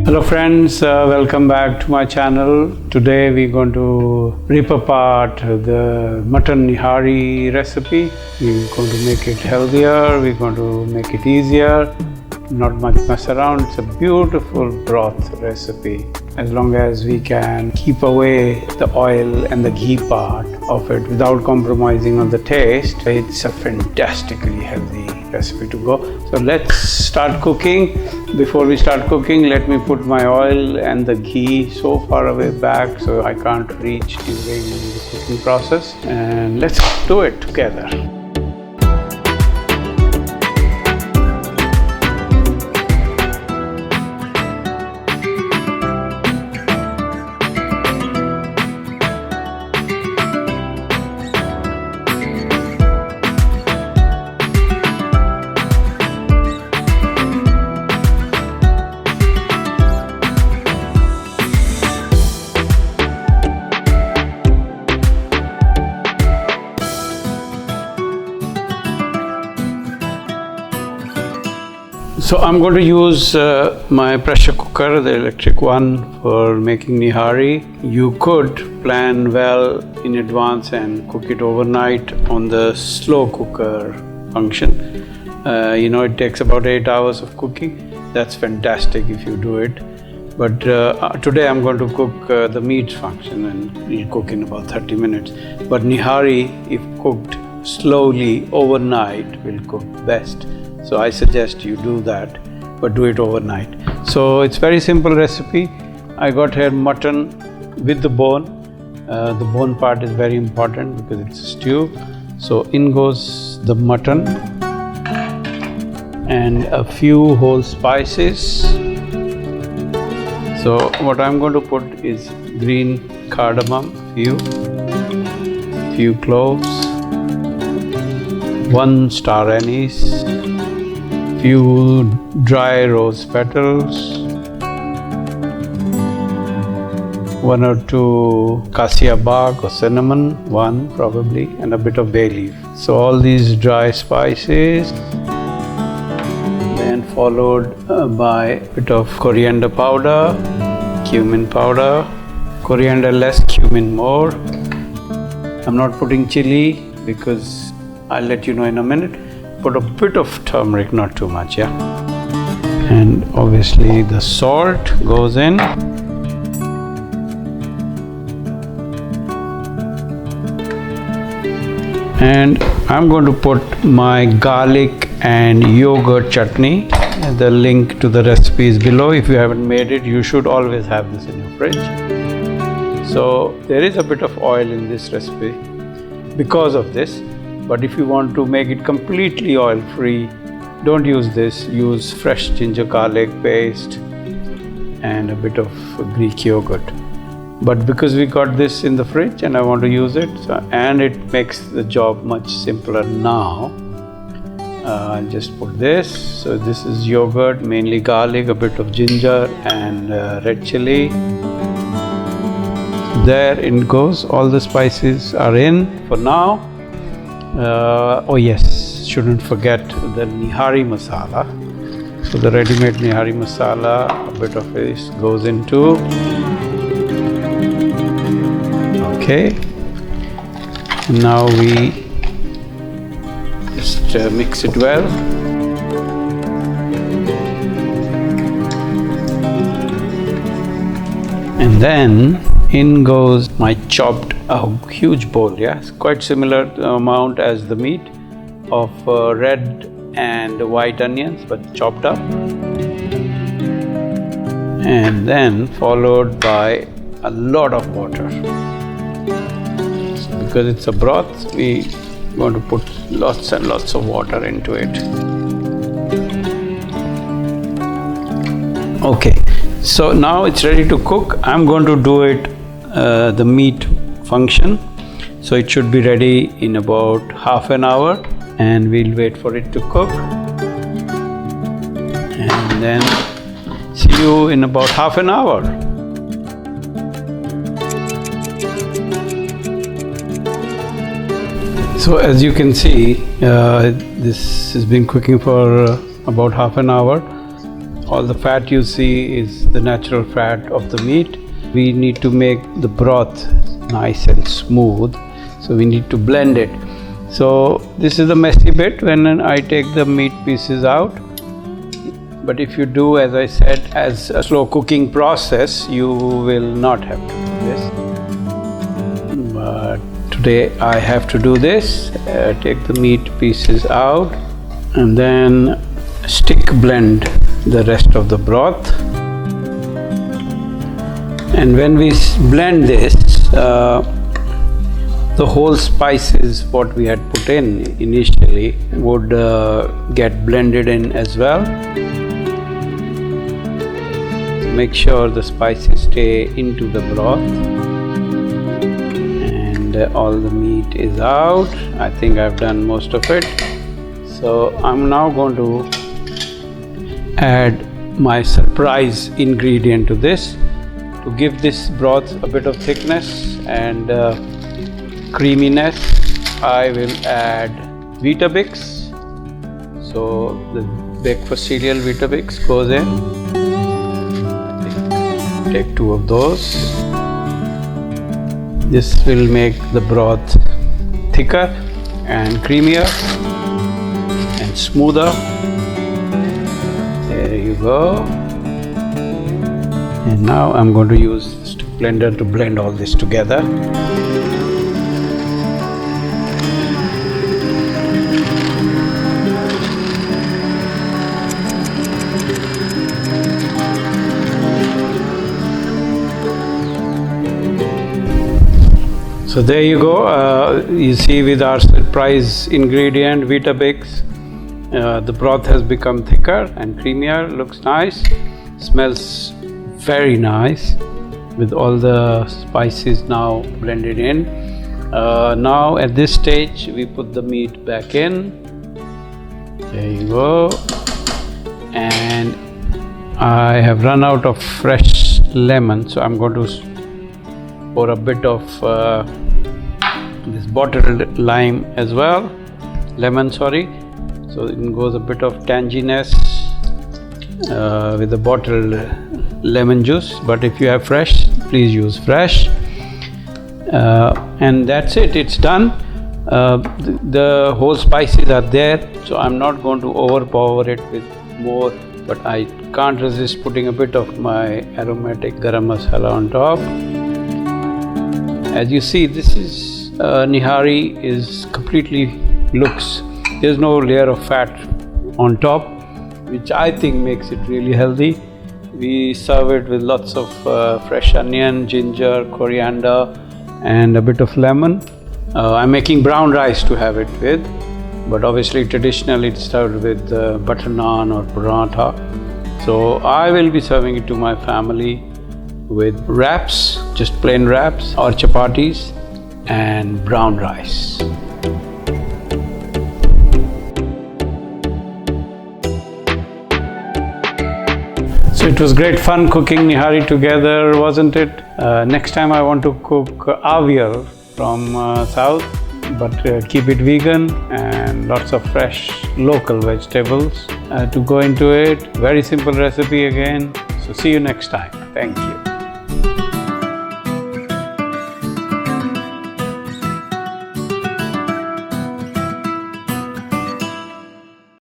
Hello friends, welcome back to my channel. Today we're going to rip apart the mutton nihari recipe. We're going to make it healthier, we're going to make it easier, not much mess around. It's a beautiful broth recipe. As long as we can keep away the oil and the ghee part of it without compromising on the taste, it's a fantastically healthy recipe to go. So let's start cooking. Before we start cooking, let me put my oil and the ghee so far away back so I can't reach during the cooking process, and let's do it together. So I'm going to use my pressure cooker, the electric one, for making nihari. You could plan well in advance and cook it overnight on the slow cooker function. It takes about 8 hours of cooking. That's fantastic if you do it. But today I'm going to cook the meat function, and it'll cook in about 30 minutes. But nihari, if cooked slowly overnight, will cook best. So I suggest you do that, but do it overnight. So it's very simple recipe. I got here mutton with the bone. The bone part is very important because it's a stew. So in goes the mutton and a few whole spices. So what I'm going to put is green cardamom, few cloves, 1 star anise, few dry rose petals, 1 or 2 cassia bark or cinnamon, 1 probably, and a bit of bay leaf. So all these dry spices, then followed by a bit of coriander powder, cumin powder, coriander less, cumin more. I'm not putting chili because I'll let you know in a minute. Put a bit of turmeric, not too much, yeah. And obviously the salt goes in. And I'm going to put my garlic and yogurt chutney. The link to the recipe is below. If you haven't made it, you should always have this in your fridge. So there is a bit of oil in this recipe because of this. But if you want to make it completely oil-free, don't use this. Use fresh ginger garlic paste and a bit of Greek yogurt. But because we got this in the fridge and I want to use it, and it makes the job much simpler now, I'll just put this. So this is yogurt, mainly garlic, a bit of ginger and red chili. There it goes. All the spices are in for now. Oh yes, shouldn't forget the nihari masala. So the ready-made nihari masala, a bit of this goes into. Okay. Now we just mix it well. And then in goes my chopped, a huge bowl, yeah, it's quite similar amount as the meat of red and white onions, but chopped up. And then followed by a lot of water. So because it's a broth, we want to put lots and lots of water into it. Okay, so now it's ready to cook. I'm going to do it the meat function, so it should be ready in about half an hour, and we'll wait for it to cook, and then see you in about half an hour. So as you can see, this has been cooking for about half an hour. All the fat you see is the natural fat of the meat. We need to make the broth nice and smooth, so we need to blend it. So this is the messy bit when I take the meat pieces out. But if you do, as I said, as a slow cooking process, you will not have to do this. But today I have to do this. Take the meat pieces out and then stick blend the rest of the broth. And when we blend this, the whole spices what we had put in initially would get blended in as well. Make sure the spices stay into the broth, and all the meat is out. I think I've done most of it. So I'm now going to add my surprise ingredient to this to give this broth a bit of thickness and creaminess. I will add Weetabix. So the breakfast cereal Weetabix goes in. Take 2 of those. This will make the broth thicker and creamier and smoother. There you go. And now I'm going to use the stick blender to blend all this together. So there you go. You see, with our surprise ingredient Weetabix, the broth has become thicker and creamier. Looks nice, smells very nice with all the spices now blended in. Now at this stage we put the meat back in. There you go. And I have run out of fresh lemon, so I'm going to pour a bit of this bottled lime as well, lemon, sorry. So it goes a bit of tanginess with the bottled lemon juice. But if you have fresh, please use fresh. And that's it. It's done. The whole spices are there, so I'm not going to overpower it with more. But I can't resist putting a bit of my aromatic garam masala on top. As you see, this is Nihari is completely looks. There's no layer of fat on top, which I think makes it really healthy. We serve it with lots of fresh onion, ginger, coriander, and a bit of lemon. I'm making brown rice to have it with, but obviously traditionally it's served with butter naan or paratha. So I will be serving it to my family with wraps, just plain wraps or chapatis, and brown rice. So it was great fun cooking Nihari together, wasn't it? Next time I want to cook avial from south, but keep it vegan and lots of fresh local vegetables to go into it. Very simple recipe again. So see you next time. Thank you.